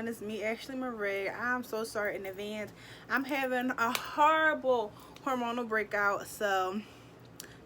everyone, it's me, Ashley Marie. I'm so sorry in advance. I'm having a horrible hormonal breakout, so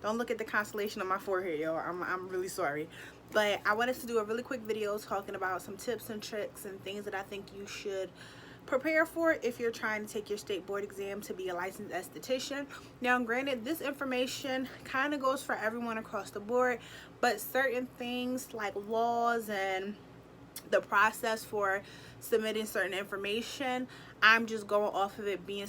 don't look at the constellation on my forehead, y'all. I'm really sorry. But I wanted to do a really quick video talking about some tips and tricks and things that I think you should prepare for if you're trying to take your state board exam to be a licensed esthetician. Now, granted, this information kind of goes for everyone across the board, but certain things like laws and the process for submitting certain information, I'm just going off of it being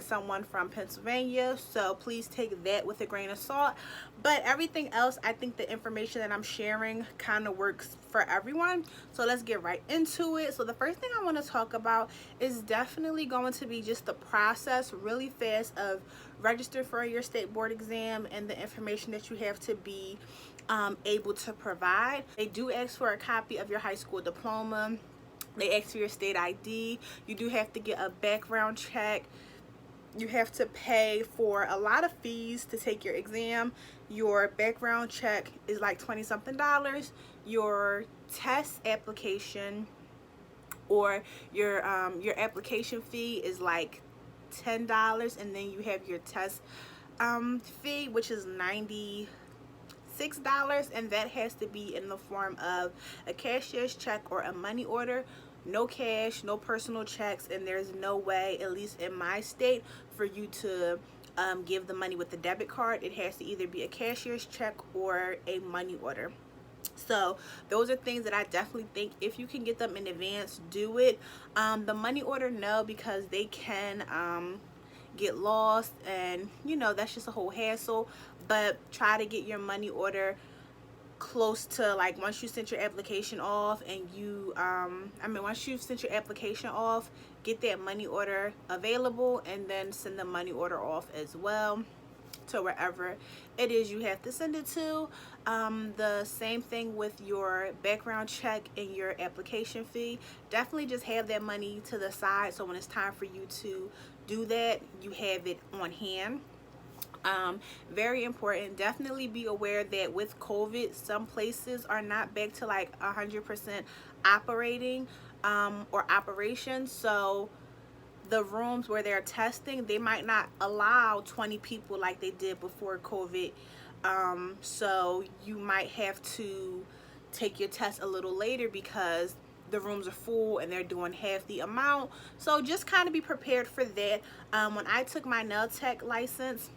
someone from Pennsylvania, so please take that with a grain of salt. But everything else, I think the information that I'm sharing kind of works for everyone, so let's get right into it. So the first thing I want to talk about is definitely going to be just the process really fast of register for your state board exam and the information that you have to be able to provide. They do ask for a copy of your high school diploma. They ask for your state ID. You do have to get a background check. You have to pay for a lot of fees to take your exam. Your background check is like $20-something. Your test application or your application fee is like $10, and then you have your test fee, which is $96, and that has to be in the form of a cashier's check or a money order. No cash, no personal checks, and there's no way, at least in my state, for you to give the money with the debit card. It has to either be a cashier's check or a money order. So those are things that I definitely think if you can get them in advance, do it. The money order, no, because they can get lost, and you know, that's just a whole hassle. But try to get your money order close to, like, once you sent your application off, and you once you've sent your application off, get that money order available, and then send the money order off as well to wherever it is you have to send it to. The same thing with your background check and your application fee. Definitely just have that money to the side, so when it's time for you to do that, you have it on hand. Very important. Definitely be aware that with COVID, some places are not back to like 100% operating or operation. So the rooms where they're testing, they might not allow 20 people like they did before COVID. So you might have to take your test a little later because the rooms are full and they're doing half the amount. So just kind of be prepared for that. When I took my nail tech license,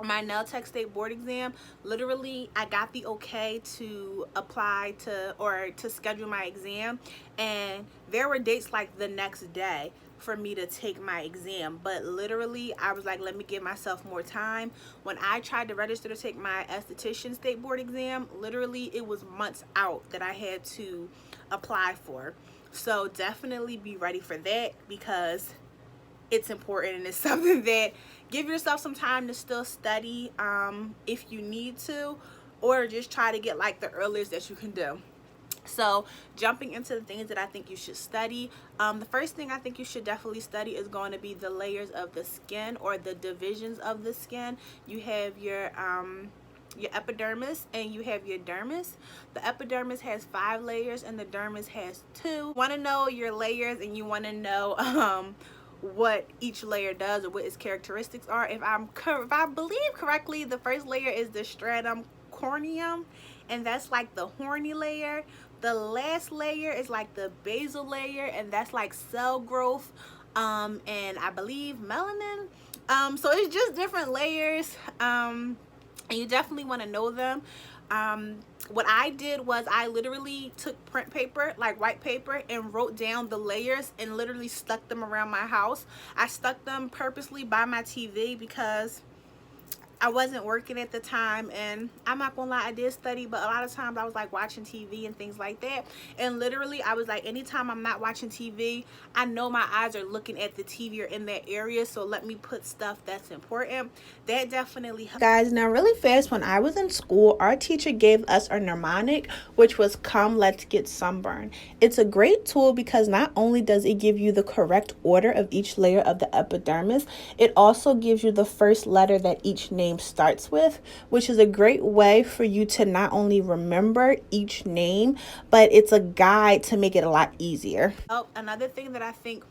my nail tech state board exam, literally I got the okay to apply to, or to schedule my exam, and there were dates like the next day for me to take my exam, but literally I was like, let me give myself more time. When I tried to register to take my esthetician state board exam, literally it was months out that I had to apply for. So definitely be ready for that, because it's important, and it's something that give yourself some time to still study if you need to, or just try to get like the earliest that you can do. So jumping into the things that I think you should study, the first thing I think you should definitely study is going to be the layers of the skin, or the divisions of the skin. You have your epidermis and you have your dermis. The epidermis has 5 layers and the dermis has 2. Want to know your layers, and you want to know what each layer does or what its characteristics are. If I believe correctly, the first layer is the stratum corneum, and that's like the horny layer. The last layer is like the basal layer, and that's like cell growth, and I believe melanin. So it's just different layers, and you definitely want to know them. What I did was I literally took print paper, like white paper, and wrote down the layers and literally stuck them around my house. I stuck them purposely by my TV because I wasn't working at the time, and I'm not gonna lie, I did study, but a lot of times I was like watching TV and things like that, and literally I was like, anytime I'm not watching TV, I know my eyes are looking at the TV or in that area, so let me put stuff that's important. That definitely helps. Guys, now really fast, when I was in school, our teacher gave us a mnemonic, which was "Come, let's get sunburned." It's a great tool because not only does it give you the correct order of each layer of the epidermis, it also gives you the first letter that each name name starts with, which is a great way for you to not only remember each name, but it's a guide to make it a lot easier. Oh, another thing that I think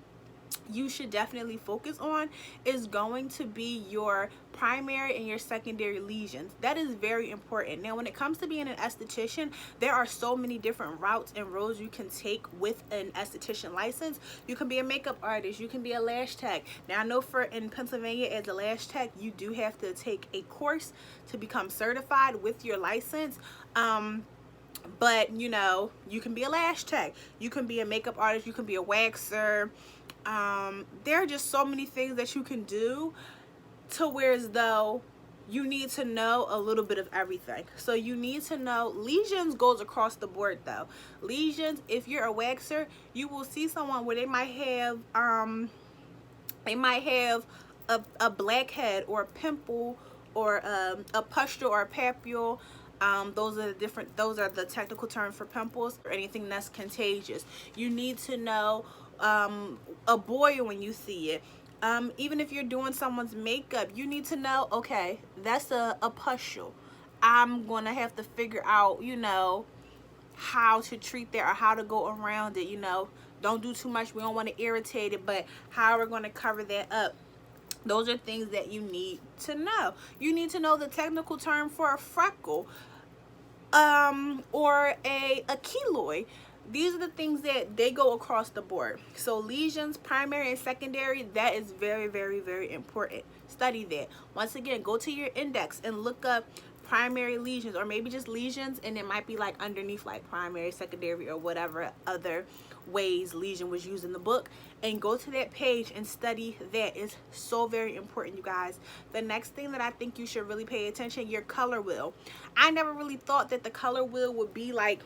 you should definitely focus on is going to be your primary and your secondary lesions. That is very important. Now, when it comes to being an esthetician, there are so many different routes and roads you can take with an esthetician license. You can be a makeup artist, you can be a lash tech. Now, I know in Pennsylvania, as a lash tech, you do have to take a course to become certified with your license. But you know, you can be a lash tech, you can be a makeup artist, you can be a waxer. There are just so many things that you can do, to where as though you need to know a little bit of everything. So you need to know lesions goes across the board though. Lesions, if you're a waxer, you will see someone where they might have a blackhead or a pimple or a pustule or a papule. Those are the technical terms for pimples or anything that's contagious. You need to know a boil when you see it. Even if you're doing someone's makeup, you need to know, okay, that's a pustule. I'm gonna have to figure out, you know, how to treat that or how to go around it. You know, don't do too much, we don't want to irritate it, but how we're going to cover that up. Those are things that you need to know. You need to know the technical term for a freckle, or a keloid. These are the things that they go across the board. So lesions, primary and secondary, that is very, very, very important. Study that. Once again, go to your index and look up primary lesions, or maybe just lesions, and it might be like underneath like primary, secondary, or whatever other ways lesion was used in the book, and go to that page and study that. Is so very important, you guys. The next thing that I think you should really pay attention, your color wheel. I never really thought that the color wheel would be like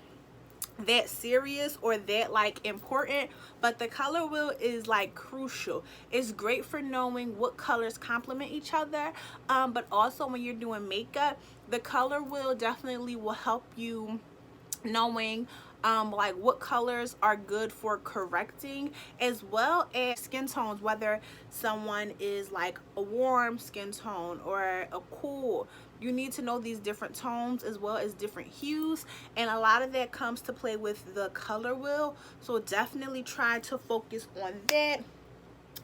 that serious or that like important, but the color wheel is like crucial. It's great for knowing what colors complement each other, but also when you're doing makeup, the color wheel definitely will help you knowing like what colors are good for correcting, as well as skin tones, whether someone is like a warm skin tone or a cool. You need to know these different tones as well as different hues, and a lot of that comes to play with the color wheel. So definitely try to focus on that.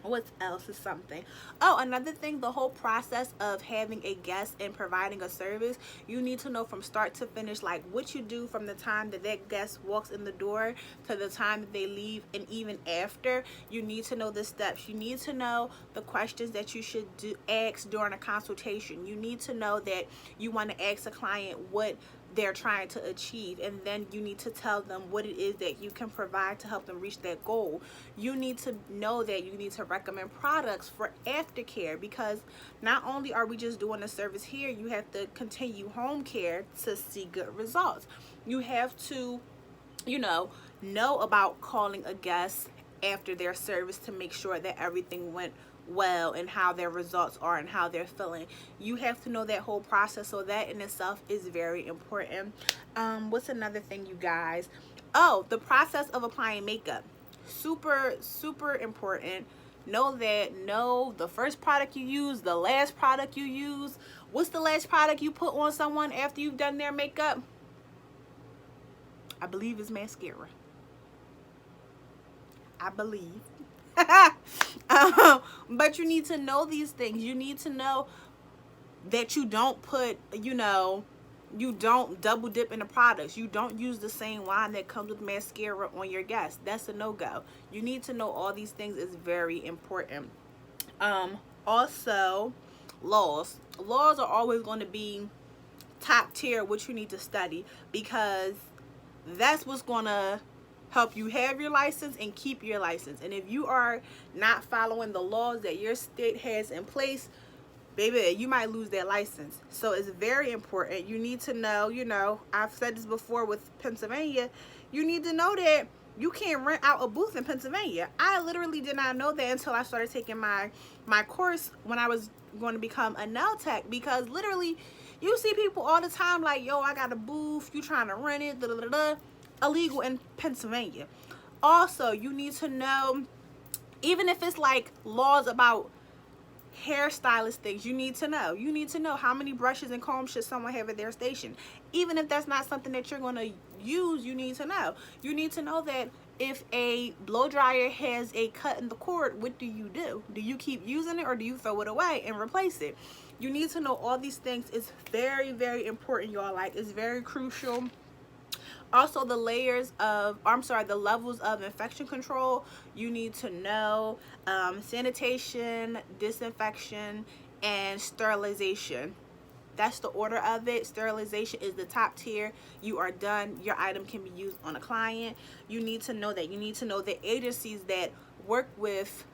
What else is something? Oh, another thing, the whole process of having a guest and providing a service, you need to know from start to finish, like what you do from the time that that guest walks in the door to the time that they leave, and even after. You need to know the steps. You need to know the questions that you should ask during a consultation. You need to know that you want to ask a client what they're trying to achieve, and then you need to tell them what it is that you can provide to help them reach that goal. You need to know that you need to recommend products for aftercare, because not only are we just doing a service here, you have to continue home care to see good results. You have to, you know about calling a guest after their service to make sure that everything went well and how their results are and how they're feeling. You have to know that whole process, so that in itself is very important. What's another thing, you guys? Oh, the process of applying makeup. Super, super important. Know the first product you use, the last product you use. What's the last product you put on someone after you've done their makeup? I believe it's mascara. I believe. But you need to know these things. You need to know that you don't put, you don't double dip in the products. You don't use the same line that comes with mascara on your guests. That's a no-go. You need to know all these things. Is very important. Also, laws are always going to be top tier, what you need to study, because that's what's going to help you have your license and keep your license. And if you are not following the laws that your state has in place, baby, you might lose that license. So it's very important. You need to know, I've said this before with Pennsylvania, you need to know that you can't rent out a booth in Pennsylvania. I literally did not know that until I started taking my course when I was going to become a nail tech, because literally you see people all the time like, yo, I got a booth, you trying to rent it, da, da, da, da. Illegal in Pennsylvania. Also, you need to know, even if it's like laws about hairstylist things you need to know. You need to know how many brushes and combs should someone have at their station. Even if that's not something that you're going to use, you need to know. You need to know that if a blow dryer has a cut in the cord, what do you do? Do you keep using it or do you throw it away and replace it? You need to know all these things. It's very, very important, y'all. Like, it's very crucial. Also, the the levels of infection control, you need to know. Sanitation, disinfection, and sterilization. That's the order of it. Sterilization is the top tier. You are done. Your item can be used on a client. You need to know that. You need to know the agencies that work with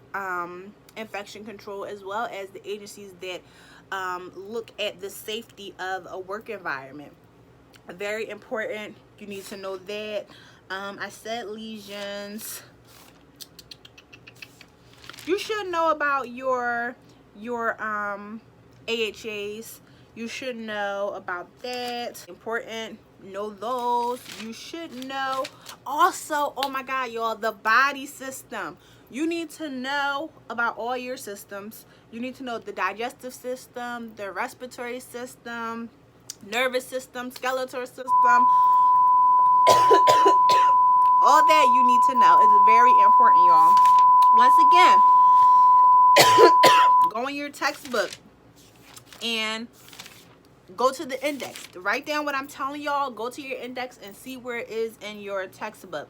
infection control, as well as the agencies that look at the safety of a work environment. Very important. You need to know that. I said lesions. You should know about your AHAs. You should know about that. Important. Know those. You should know. Also, oh my God, y'all, the body system. You need to know about all your systems. You need to know the digestive system, the respiratory system, nervous system, skeletal system. All that you need to know. It's very important, y'all. Once again, go in your textbook and go to the index. Write down what I'm telling y'all. Go to your index and see where it is in your textbook.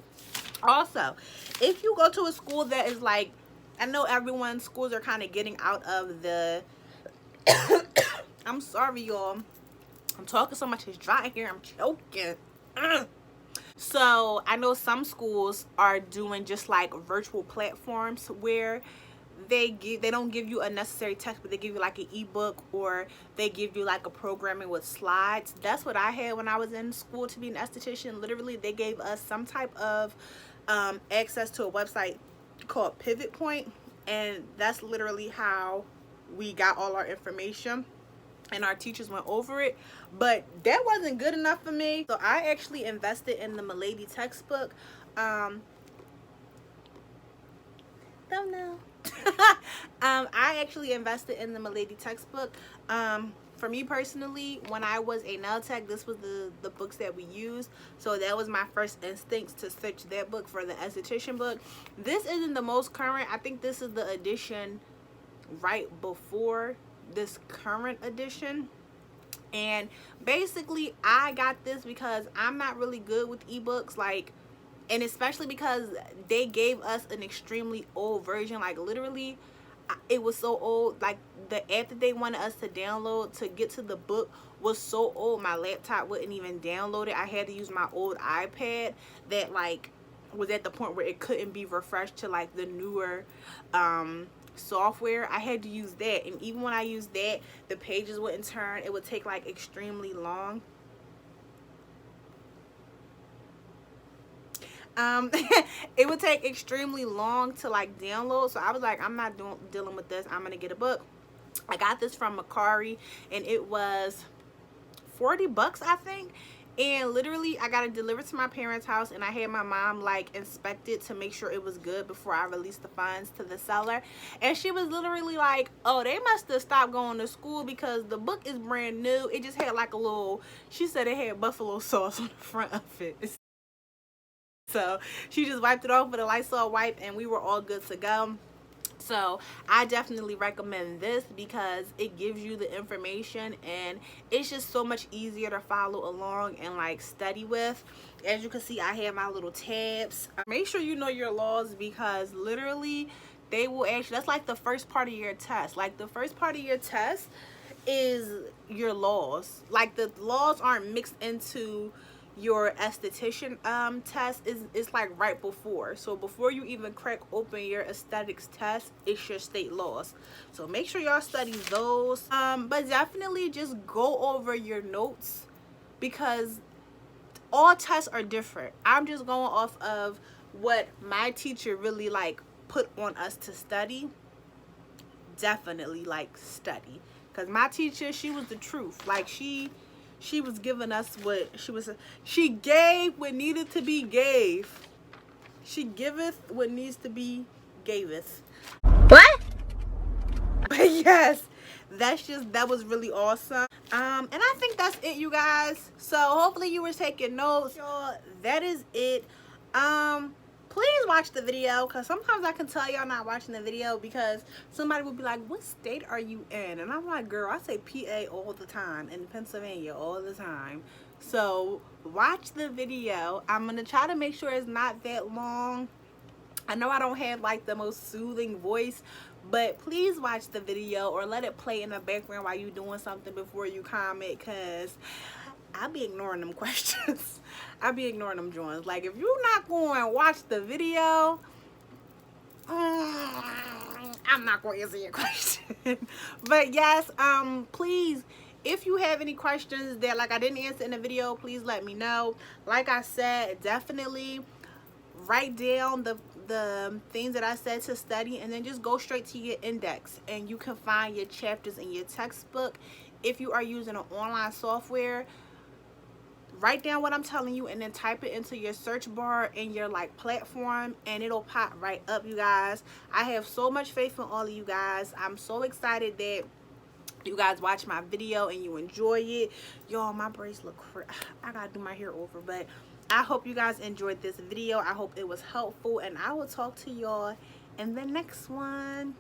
Also, if you go to a school that is like, I know everyone's schools are kind of getting out of the I'm sorry, y'all. I'm talking so much, it's dry in here. I'm choking. So I know some schools are doing just like virtual platforms where they don't give you a necessary text, but they give you like an ebook, or they give you like a programming with slides. That's what I had when I was in school to be an esthetician. Literally, they gave us some type of access to a website called Pivot Point, and that's literally how we got all our information, and our teachers went over it. But that wasn't good enough for me, so I actually invested in the Milady textbook. Don't know. I actually invested in the Milady textbook. For me personally, when I was a nail tech, this was the books that we used. So that was my first instincts to search that book for the esthetician book. This isn't the most current. I think this is the edition right before this current edition. And basically, I got this because I'm not really good with ebooks, like, and especially because they gave us an extremely old version. Like, literally, it was so old. Like, the app that they wanted us to download to get to the book was so old, my laptop wouldn't even download it. I had to use my old iPad that, like, was at the point where it couldn't be refreshed to, like, the newer software. I had to use that, and even when I used that, the pages wouldn't turn. It would take like extremely long. It would take extremely long to like download. So I was like, I'm not dealing with this. I'm gonna get a book. I got this from Macari, and it was 40 bucks, I think. And literally, I got it delivered to my parents' house, and I had my mom like inspect it to make sure it was good before I released the funds to the seller. And she was literally like, oh, they must have stopped going to school because the book is brand new. It just had like a little, she said it had buffalo sauce on the front of it. So she just wiped it off with a Lysol wipe, and we were all good to go. So I definitely recommend this because it gives you the information, and it's just so much easier to follow along and like study with. As you can see, I have my little tabs. Make sure you know your laws, because literally they will actually, that's like the first part of your test. Like, the first part of your test is your laws. Like, the laws aren't mixed into your esthetician test. Is like right before. So before you even crack open your aesthetics test, it's your state laws. So make sure y'all study those. But definitely just go over your notes, because all tests are different. I'm just going off of what my teacher really like put on us to study. Definitely like study, because my teacher, she was the truth. Like, she was giving us what she gave what needed to be gave. She giveth what needs to be gaveth. What? But yes, that was really awesome. And I think that's it, you guys. So hopefully you were taking notes. Y'all, that is it. Please watch the video, because sometimes I can tell y'all not watching the video because somebody will be like, what state are you in? And I'm like, girl, I say PA all the time, in Pennsylvania all the time. So watch the video. I'm gonna try to make sure it's not that long. I know I don't have like the most soothing voice, but please watch the video or let it play in the background while you're doing something before you comment, because I'll be ignoring them questions. I'll be ignoring them joins. Like, if you're not going to watch the video, I'm not going to answer your question. But yes, please, if you have any questions that like I didn't answer in the video, please let me know. Like I said, definitely write down the things that I said to study, and then just go straight to your index and you can find your chapters in your textbook. If you are using an online software, write down what I'm telling you and then type it into your search bar in your like platform, and it'll pop right up, you guys. I have so much faith in all of you guys. I'm so excited that you guys watch my video and you enjoy it. Y'all, my braids look I gotta do my hair over, but I hope you guys enjoyed this video. I hope it was helpful, and I will talk to y'all in the next one.